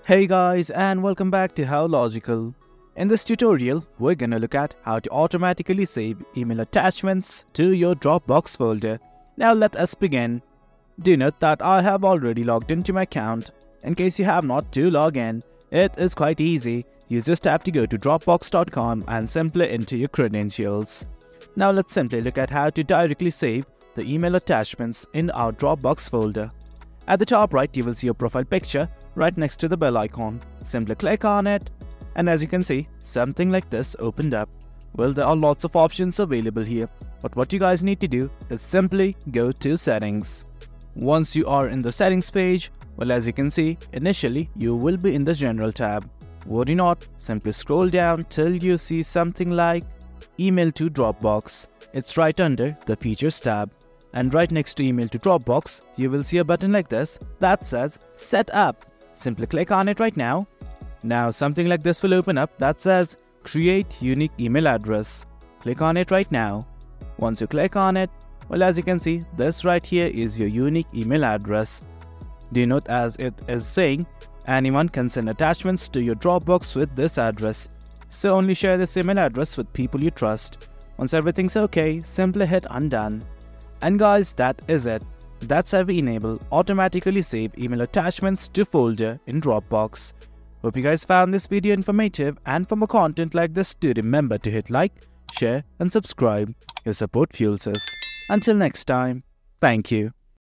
Hey guys, and welcome back to How Logical. In this tutorial, we're gonna look at how to automatically save email attachments to your Dropbox folder. Now let us begin. Do note that I have already logged into my account. In case you have not to log in, it is quite easy. You just have to go to dropbox.com and simply enter your credentials. Now let's simply look at how to directly save the email attachments in our Dropbox folder. At the top right, you will see your profile picture right next to the bell icon. Simply click on it, and as you can see, something like this opened up. Well, there are lots of options available here, but what you guys need to do is simply go to settings. Once you are in the settings page, well, as you can see, initially you will be in the general tab. Worry not, simply scroll down till you see something like email to Dropbox. It's right under the features tab. And right next to email to Dropbox, you will see a button like this that says set up. Simply click on it right now. Now something like this will open up that says create unique email address. Click on it right now. Once you click on it, well, as you can see, this right here is your unique email address. Do note as it is saying anyone can send attachments to your Dropbox with this address. So only share this email address with people you trust. Once everything's okay, simply hit undone. And guys, that is it. That's how we enable automatically save email attachments to folder in Dropbox. Hope you guys found this video informative, and for more content like this, do remember to hit like, share and subscribe. Your support fuels us. Until next time, thank you.